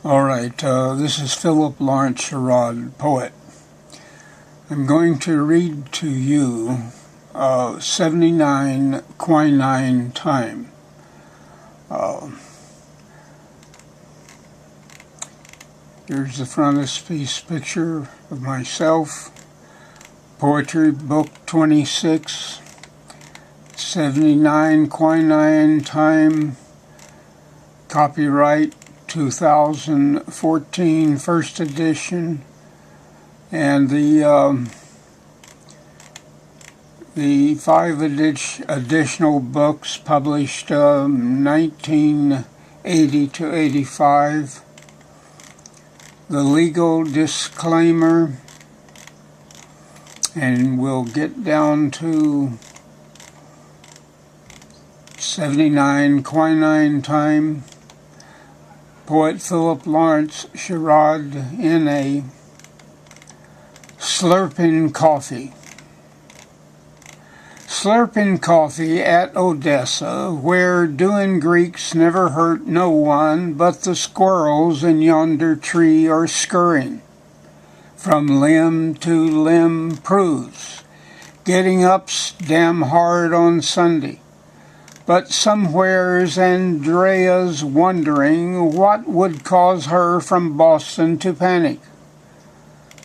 Alright, this is Philiplawrencesherrod, poet. I'm going to read to you 79 quinine time. Here's the frontispiece picture of myself. Poetry book 26, 79 quinine time, copyright 2014 first edition, and the 5 additional books published 1980 to 85. The legal disclaimer, and we'll get down to 79 quinine time. Poet Philiplawrencesherrod in a slurping coffee. Slurping coffee at Odessa, where doing Greeks never hurt no one, but the squirrels in yonder tree are scurrying from limb to limb proves, getting up's damn hard on Sunday. But somewheres Andrea's wondering what would cause her from Boston to panic.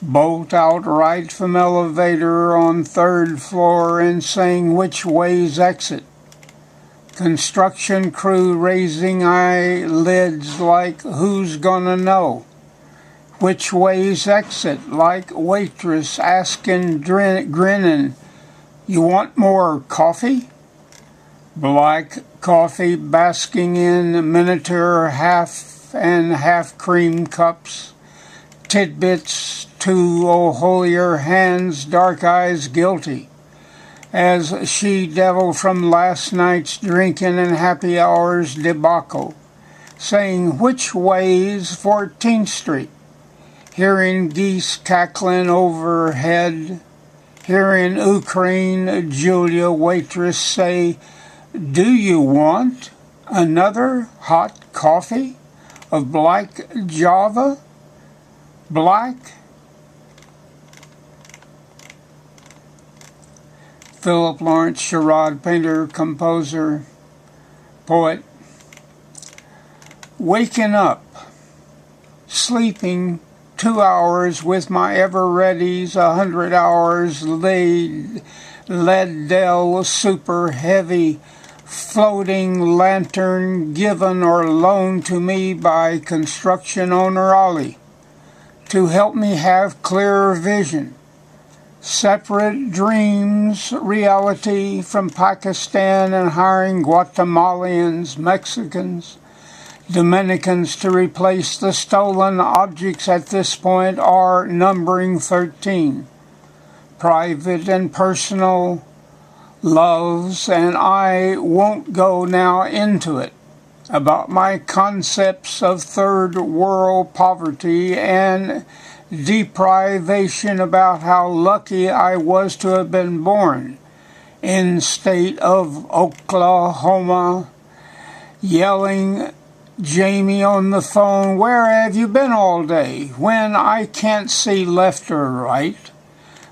Bolt outright from elevator on 3rd floor and saying which way's exit. Construction crew raising eyelids like who's gonna know. Which way's exit, like waitress asking grinning, you want more coffee? Black coffee basking in miniature half and half cream cups, tidbits to holier hands, dark eyes guilty, as she-devil from last night's drinking and happy hours debacle, saying which way's 14th Street, hearing geese cackling overhead, hearing Ukraine Julia waitress say, do you want another hot coffee of black Java? Black? Philiplawrencesherrod, painter, composer, poet. Waking up, sleeping 2 hours with my ever-readies, 100 hours Leadell super heavy, floating lantern given or loaned to me by construction owner Ollie to help me have clearer vision. Separate dreams, reality from Pakistan and hiring Guatemalans, Mexicans, Dominicans to replace the stolen objects at this point are numbering 13. Private and personal loves, and I won't go now into it, about my concepts of third world poverty and deprivation, about how lucky I was to have been born in state of Oklahoma, yelling Jamie on the phone, where have you been all day, when I can't see left or right.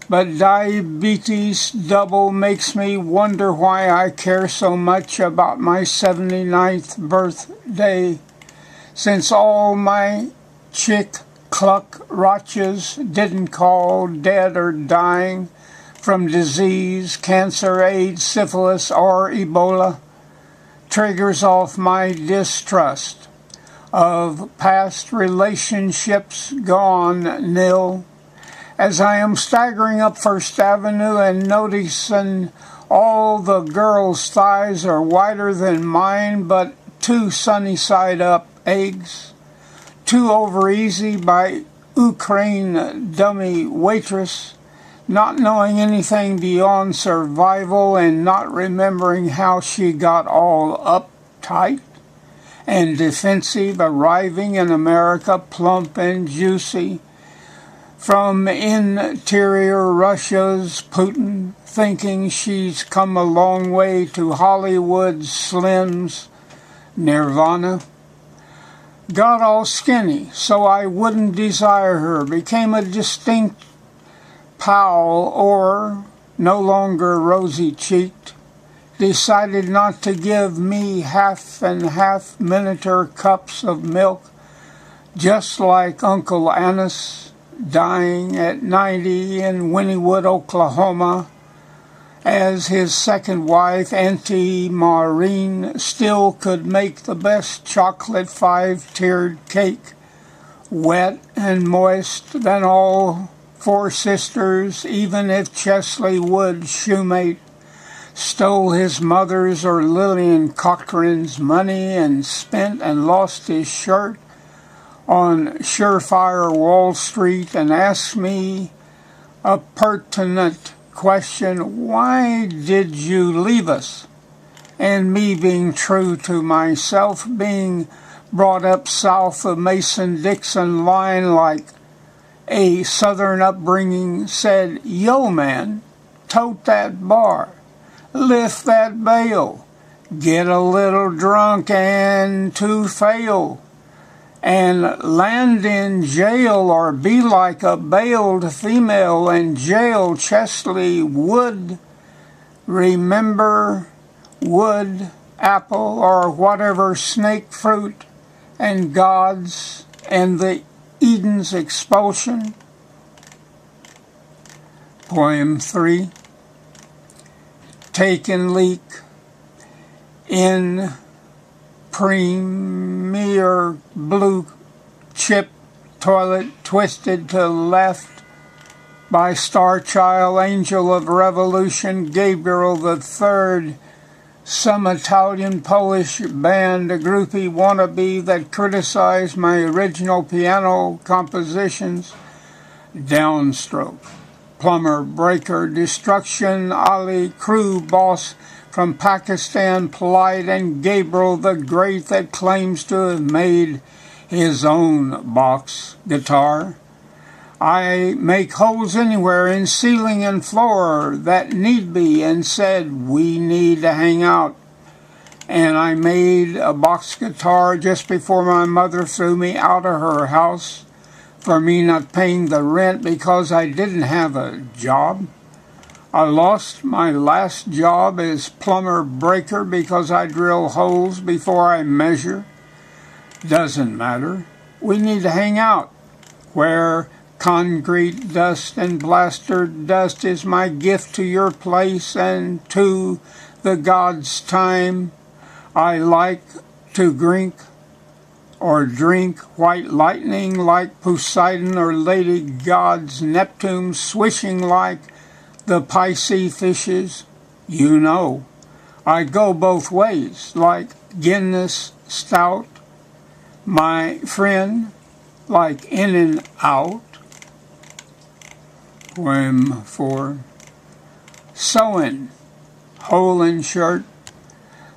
But diabetes double makes me wonder why I care so much about my 79th birthday, since all my chick cluck rotches didn't call dead or dying from disease, cancer, AIDS, syphilis, or Ebola, triggers off my distrust of past relationships gone nil. As I am staggering up First Avenue and noticing all the girls' thighs are wider than mine, but 2 sunny side up eggs, 2 over easy by Ukraine dummy waitress, not knowing anything beyond survival and not remembering how she got all uptight and defensive, arriving in America plump and juicy, from interior Russia's Putin, thinking she's come a long way to Hollywood Slim's Nirvana. got all skinny so I wouldn't desire her, became a distinct pal, or no longer rosy-cheeked, decided not to give me half and half miniature cups of milk, just like Uncle Annis, dying at 90 in Wynnewood, Oklahoma, as his second wife, Auntie Maureen, still could make the best chocolate 5-tiered cake, wet and moist than all 4 sisters, even if Chesley Wood, shoemate, stole his mother's or Lillian Cochran's money and spent and lost his shirt on Surefire Wall Street, and asked me a pertinent question: why did you leave us? And me, being true to myself, being brought up south of Mason-Dixon line like a southern upbringing, said, "Yo, man, tote that bar, lift that bale, get a little drunk and to fail, and land in jail or be like a bailed female and jail Chesley Wood. Remember wood, apple, or whatever snake fruit, and God's and the Eden's expulsion." Poem 3. Taken leak in premier blue chip toilet, twisted to left by Star Child, Angel of Revolution, Gabriel the Third, some Italian Polish band, a groupie wannabe that criticized my original piano compositions, downstroke, plumber, breaker, destruction, Ali, crew boss from Pakistan, polite, and Gabriel the Great that claims to have made his own box guitar. I make holes anywhere in ceiling and floor that need be, and said we need to hang out. And I made a box guitar just before my mother threw me out of her house for me not paying the rent because I didn't have a job. I lost my last job as plumber breaker because I drill holes before I measure. Doesn't matter. We need to hang out. Where concrete dust and blaster dust is my gift to your place and to the God's time. I like to drink white lightning like Poseidon or Lady God's Neptune, swishing like the Pisces fishes. You know, I go both ways, like Guinness stout, my friend, like in and out. Poem 4. Sewing, hole in shirt,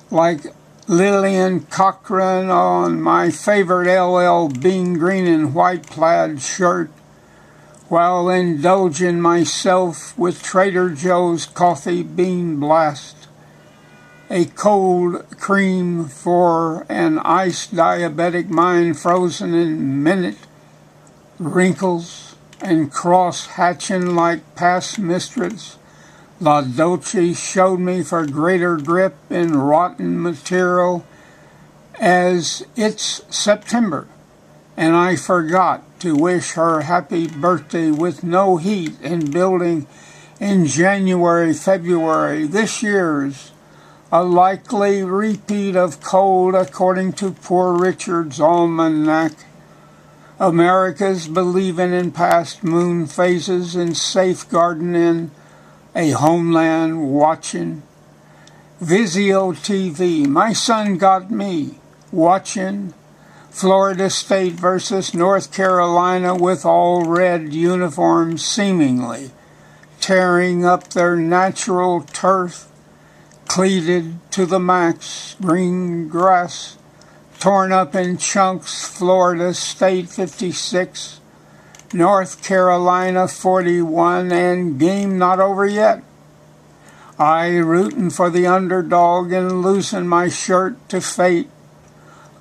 like Lillian Cochran on my favorite LL Bean green and white plaid shirt, while indulging myself with Trader Joe's coffee bean blast, a cold cream for an iced diabetic mind frozen in minute, wrinkles and cross-hatching like past mistress. La Dolce showed me for greater grip in rotten material as it's September, and I forgot to wish her happy birthday with no heat in building in January, February. This year's a likely repeat of cold according to Poor Richard's Almanac. America's believing in past moon phases and safeguarding in a homeland watching. Vizio TV, my son got me watching Florida State versus North Carolina with all red uniforms seemingly tearing up their natural turf, cleated to the max, green grass, torn up in chunks, Florida State 56, North Carolina 41, and game not over yet. I rooting for the underdog and losing my shirt to fate.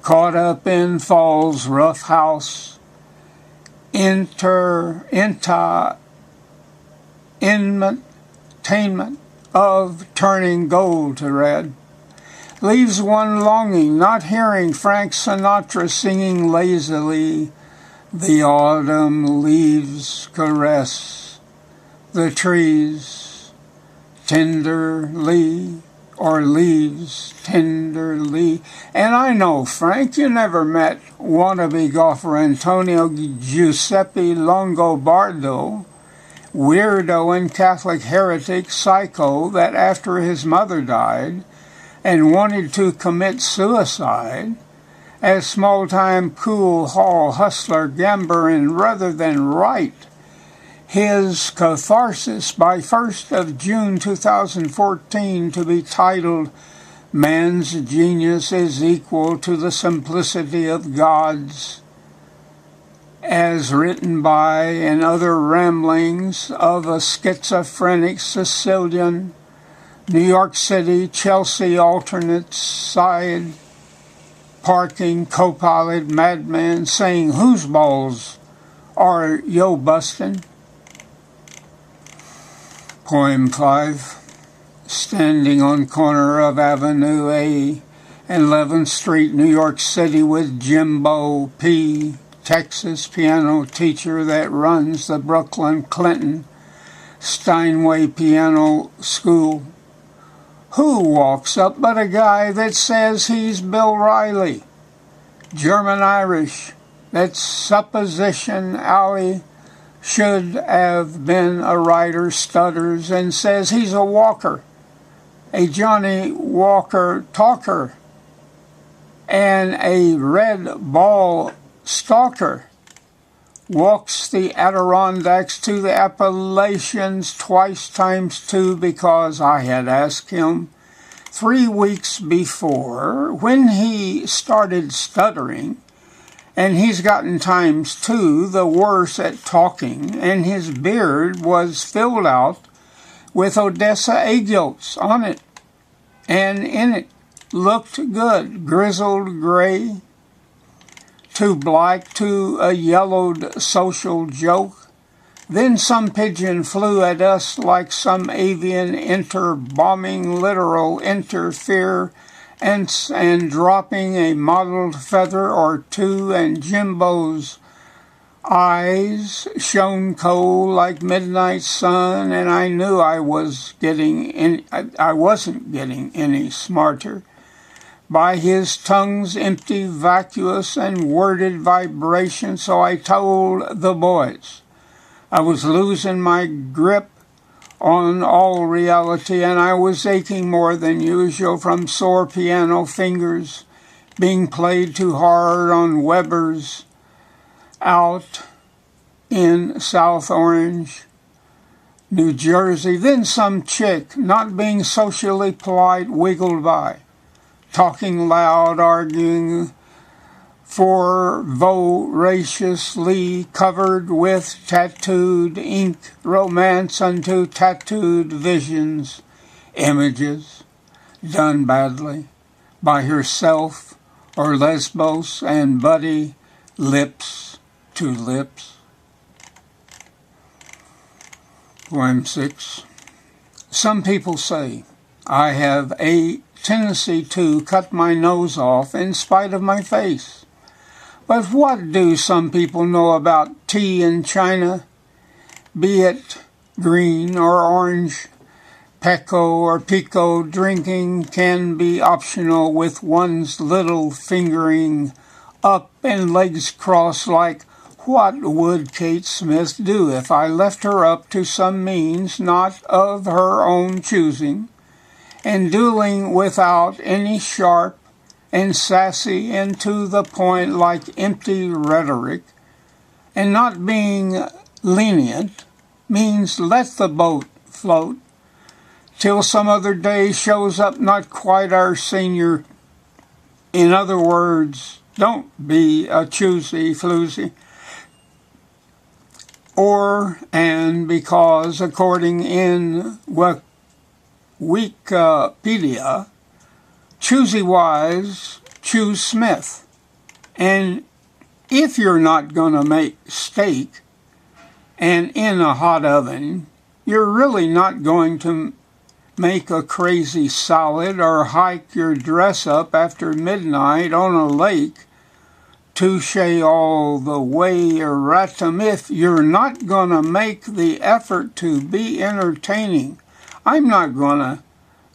caught up in fall's rough house, entertainment of turning gold to red, leaves one longing, not hearing Frank Sinatra singing lazily, the autumn leaves caress the trees tenderly, or leaves tenderly. And I know, Frank, you never met wannabe golfer Antonio Giuseppe Longobardo, weirdo and Catholic heretic psycho that after his mother died and wanted to commit suicide, as small-time pool hall hustler gambler, and rather than write his catharsis by 1st of June 2014 to be titled Man's Genius is Equal to the Simplicity of God's, as written by and other ramblings of a schizophrenic Sicilian, New York City, Chelsea alternate side parking co-pilot madman saying, "Whose balls are yo bustin'?" Poem 5. Standing on corner of Avenue A and 11th Street, New York City, with Jimbo P., Texas piano teacher that runs the Brooklyn Clinton Steinway Piano School. Who walks up but a guy that says he's Bill Riley? German-Irish, that supposition alley should have been a writer, stutters and says he's a walker, a Johnny Walker talker, and a red ball stalker. Walks the Adirondacks to the Appalachians twice times 2 because I had asked him 3 weeks before when he started stuttering, and he's gotten times 2 the worse at talking, and his beard was filled out with Odessa egg yolks on it, and in it looked good, grizzled gray, too black to a yellowed social joke. Then some pigeon flew at us like some avian bombing literal interfere and dropping a mottled feather or 2, and Jimbo's eyes shone cold like midnight sun, and I knew I wasn't getting any smarter by his tongue's empty, vacuous, and worded vibration. So I told the boys I was losing my grip on all reality, and I was aching more than usual from sore piano fingers being played too hard on Weber's out in South Orange, New Jersey. Then some chick, not being socially polite, wiggled by, talking loud, arguing voraciously, covered with tattooed ink, romance unto tattooed visions, images done badly by herself or Lesbos and Buddy, lips to lips. Poem 6. Some people say I have a tendency to cut my nose off in spite of my face. But what do some people know about tea in China? Be it green or orange, peco or pico, drinking can be optional with one's little fingering up and legs crossed like, what would Kate Smith do if I left her up to some means not of her own choosing, and dueling without any sharp and sassy and to the point like empty rhetoric, and not being lenient means let the boat float till some other day shows up not quite our senior. In other words, don't be a choosy floozy. Or, and because according in Wikipedia, choosy wise, choose Smith. And if you're not going to make steak and in a hot oven, you're really not going to make a crazy salad or hike your dress up after midnight on a lake, touche all the way erratum. If you're not going to make the effort to be entertaining, I'm not going to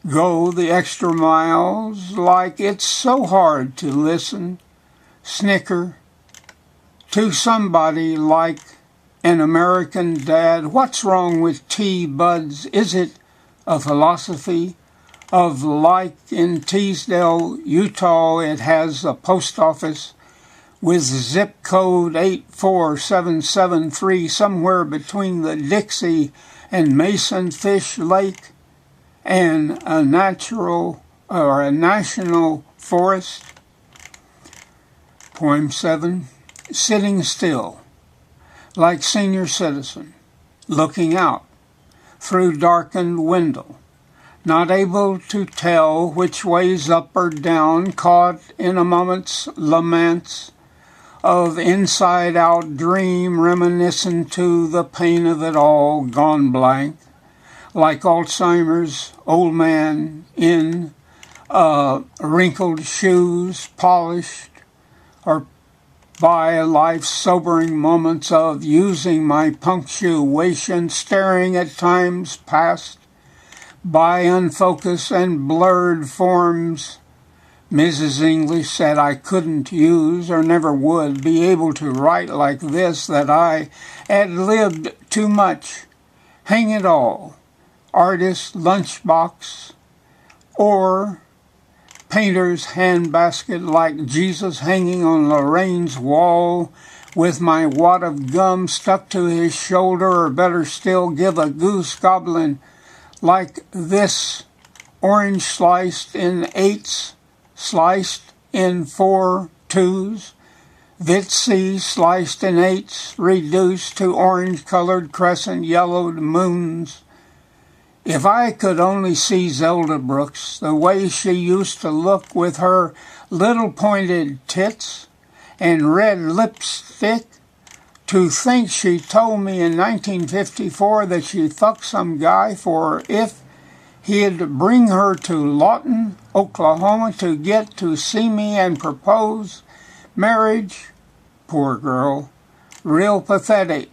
go the extra miles like it's so hard to listen, snicker, to somebody like an American dad. What's wrong with tea buds? Is it a philosophy of like in Teasdale, Utah? It has a post office with zip code 84773, somewhere between the Dixie and Mason Fish Lake and a natural or a national forest. Poem 7, sitting still, like senior citizen, looking out through darkened window, not able to tell which way's up or down, caught in a moment's laments of inside-out dream, reminiscent to the pain of it all, gone blank, like Alzheimer's old man in wrinkled shoes, polished, or by life's sobering moments of using my punctuation, staring at times past by unfocused and blurred forms. Mrs. English said I couldn't use or never would be able to write like this, that I had lived too much. Hang it all, artist's lunchbox or painter's handbasket, like Jesus hanging on Lorraine's wall with my wad of gum stuck to his shoulder, or better still, give a goose goblin like this, orange sliced in eighths, sliced in 4 twos, Vicissitudes sliced in eighths, reduced to orange-colored crescent-yellowed moons. If I could only see Zelda Brooks the way she used to look, with her little pointed tits and red lipstick, to think she told me in 1954 that she fucked some guy for if he'd bring her to Lawton, Oklahoma to get to see me and propose marriage. Poor girl, real pathetic.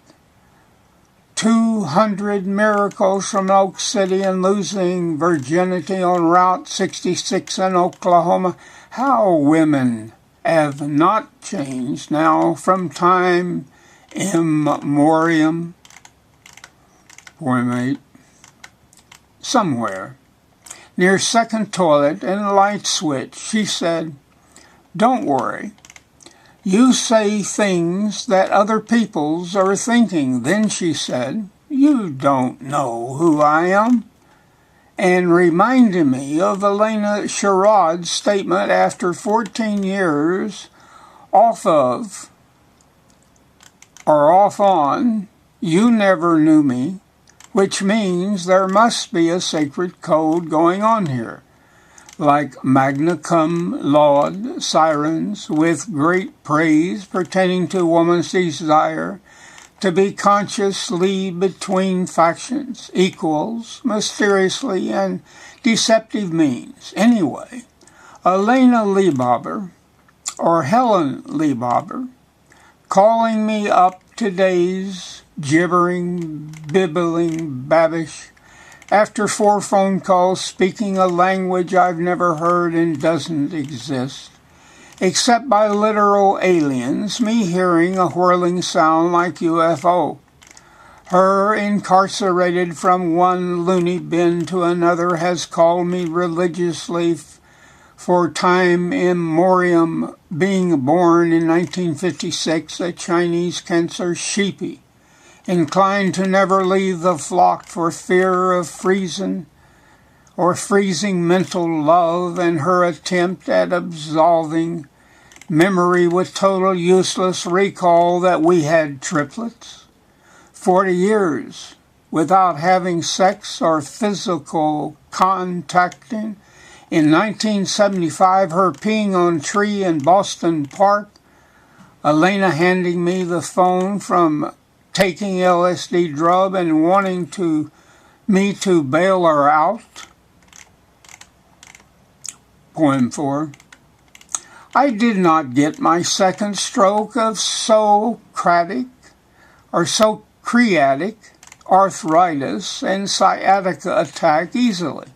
200 miracles from Oak City and losing virginity on Route 66 in Oklahoma. How women have not changed now from time immemorial. Poem 8. Somewhere near second toilet and light switch, she said, "Don't worry. You say things that other people's are thinking." Then she said, "You don't know who I am," and reminded me of Elena Sherrod's statement after 14 years off of, or off on, "You never knew me," which means there must be a sacred code going on here, like magna cum laude sirens with great praise pertaining to woman's desire to be consciously between factions, equals, mysteriously and deceptive means. Anyway, Elena Liebhaber, or Helen Liebhaber, calling me up today's gibbering, bibbling babish, after 4 phone calls, speaking a language I've never heard and doesn't exist, except by literal aliens, me hearing a whirling sound like UFO. Her, incarcerated from one loony bin to another, has called me religiously for time immemorial, being born in 1956, a Chinese cancer sheepy, inclined to never leave the flock for fear of freezing mental love, and her attempt at absolving memory with total useless recall that we had triplets. 40 years without having sex or physical contacting. In 1975, her peeing on a tree in Boston Park Elena handing me the phone from taking LSD drug and wanting me to bail her out. Poem 4. I did not get my second stroke of Socratic arthritis and sciatica attack easily,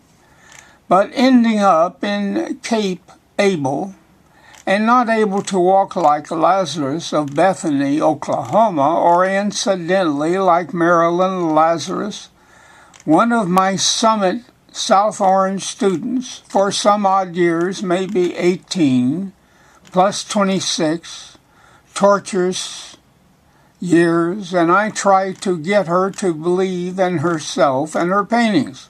but ending up in Cape Abel and not able to walk like Lazarus of Bethany, Oklahoma, or incidentally like Marilyn Lazarus, one of my Summit South Orange students for some odd years, maybe 18, plus 26, torturous years, and I tried to get her to believe in herself and her paintings,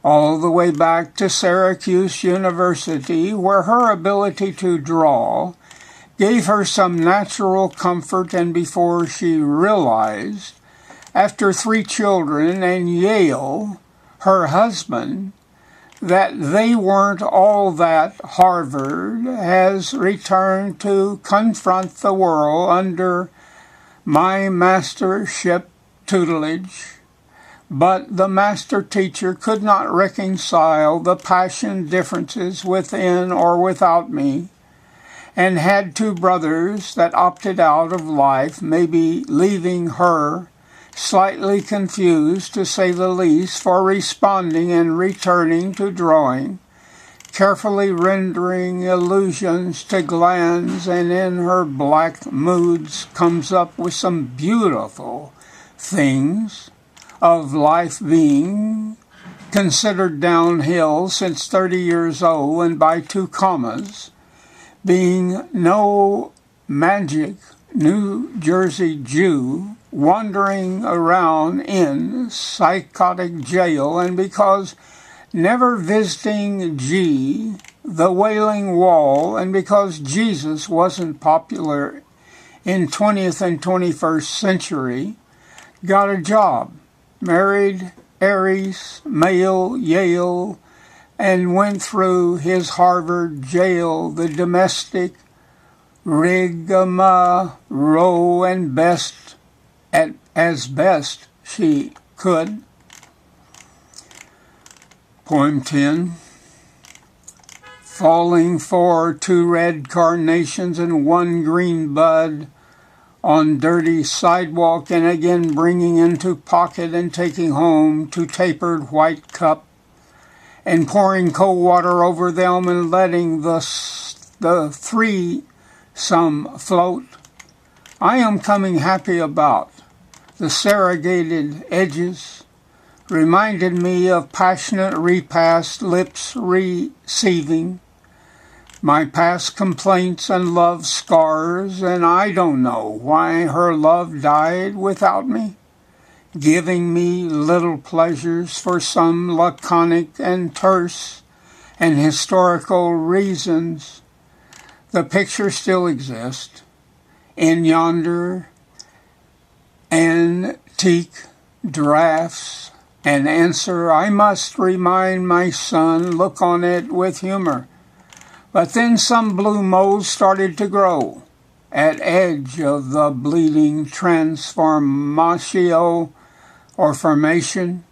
all the way back to Syracuse University, where her ability to draw gave her some natural comfort, and before she realized, after 3 children and Yale, her husband, that they weren't all that, Harvard has returned to confront the world under my mastership tutelage. But the master teacher could not reconcile the passion differences within or without me, and had 2 brothers that opted out of life, maybe leaving her slightly confused, to say the least, for responding and returning to drawing, carefully rendering illusions to glands, and in her black moods comes up with some beautiful things of life being considered downhill since 30 years old, and by 2 commas, being no magic New Jersey Jew wandering around in psychotic jail, and because never visiting G, the Wailing Wall, and because Jesus wasn't popular in 20th and 21st century, got a job, married Aries, male, Yale, and went through his Harvard jail, the domestic rigmarole, and as best she could. Poem 10. Falling for 2 red carnations and 1 green bud on dirty sidewalk, and again bringing into pocket and taking home to tapered white cup, and pouring cold water over them and letting the 3-some float. I am coming happy about. The serrated edges reminded me of passionate repast lips receiving my past complaints and love scars, and I don't know why her love died without me, giving me little pleasures for some laconic and terse and historical reasons. The picture still exists in yonder antique drafts, and answer I must remind my son, look on it with humor. But then some blue moles started to grow at edge of the bleeding transformatio or formation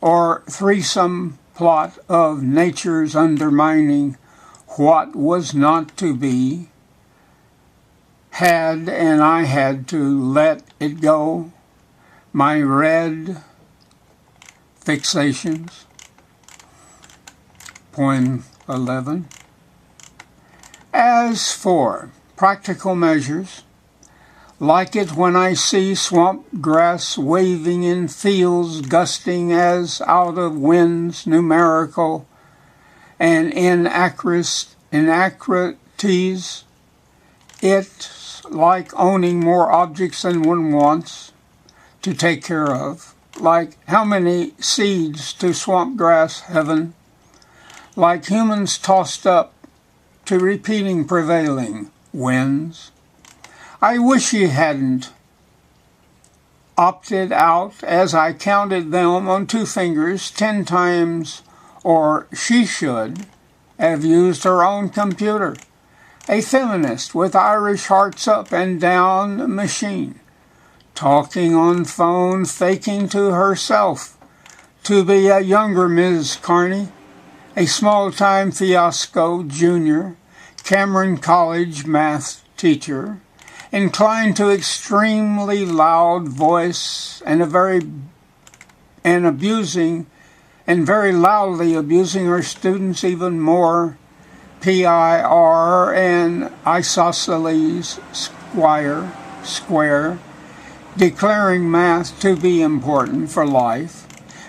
or 3-some plot of nature's undermining what was not to be, and I had to let it go. My red fixations. Poem 11. As for practical measures, like it when I see swamp grass waving in fields gusting as out of winds numerical and inaccuracies, it's like owning more objects than one wants to take care of, like how many seeds to swamp grass heaven, like humans tossed up to repeating prevailing winds. I wish he hadn't opted out, as I counted them on 2 fingers 10 times, or she should have used her own computer. a feminist with Irish hearts up and down machine, talking on phone, faking to herself to be a younger Ms. Carney, a small-time fiasco junior, Cameron College math teacher, inclined to extremely loud voice and very loudly abusing her students even more, PIR and isosceles square, declaring math to be important for life.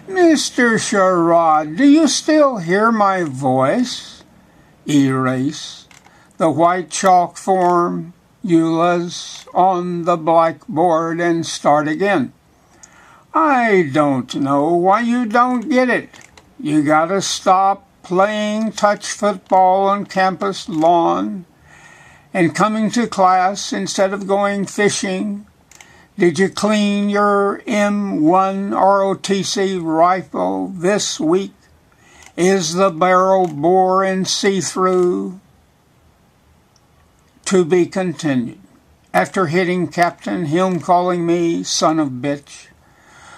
Mr. Sherrod, do you still hear my voice? Erase the white chalk formulas on the blackboard and start again. I don't know why you don't get it. You gotta stop playing touch football on campus lawn and coming to class instead of going fishing. Did you clean your M1 ROTC rifle this week? Is the barrel bore and see-through? To be continued. After hitting Captain, him calling me son of bitch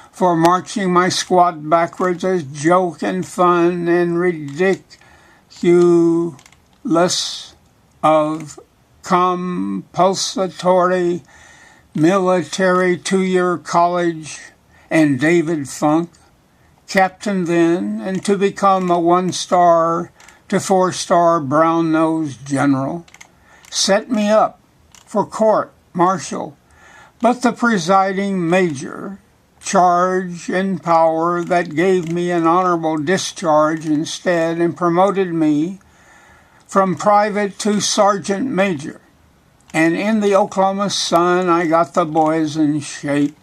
for marching my squad backwards as joke and fun and ridiculous of compulsory military 2-year college and David Funk, captain then, and to become a 1-star to 4-star brown-nosed general, set me up for court martial, but the presiding major charge and power that gave me an honorable discharge instead and promoted me from private to sergeant major. And in the Oklahoma sun, I got the boys in shape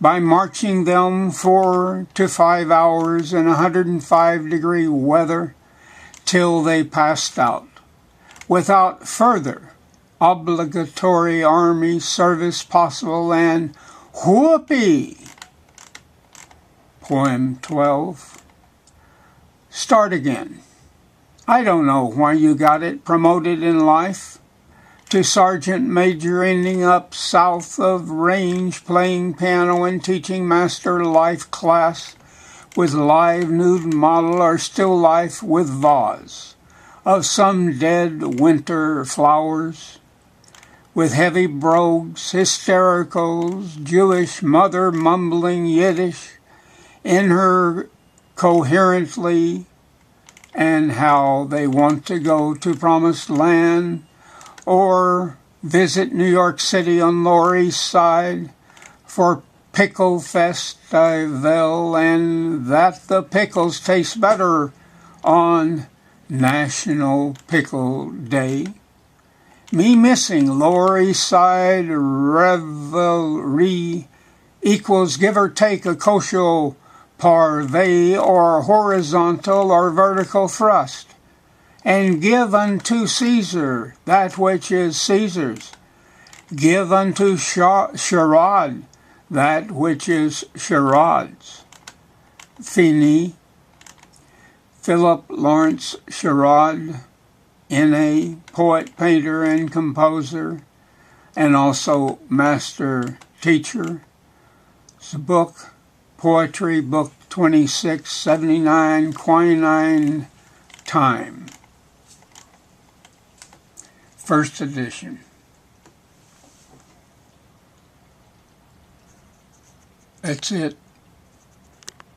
by marching them 4 to 5 hours in 105-degree weather till they passed out, without further obligatory Army service possible, and whoopee. Poem 12. Start again. I don't know why you got it promoted in life to sergeant major, ending up south of range playing piano and teaching master life class with live nude model or still life with vase of some dead winter flowers, with heavy brogues, hystericals, Jewish mother mumbling Yiddish in her coherently, and how they want to go to promised land or visit New York City on Lower East Side for Pickle Festival, and that the pickles taste better on National Pickle Day. Me missing Lower East Side revelry equals give or take a kosher parve or horizontal or vertical thrust. And give unto Caesar that which is Caesar's. Give unto Sherrod that which is Sherrod's. Fini. Philiplawrencesherrod, N.A., poet, painter, and composer, and also master teacher. It's a book, Poetry, Book 2679, Quinine Time. First edition. That's it.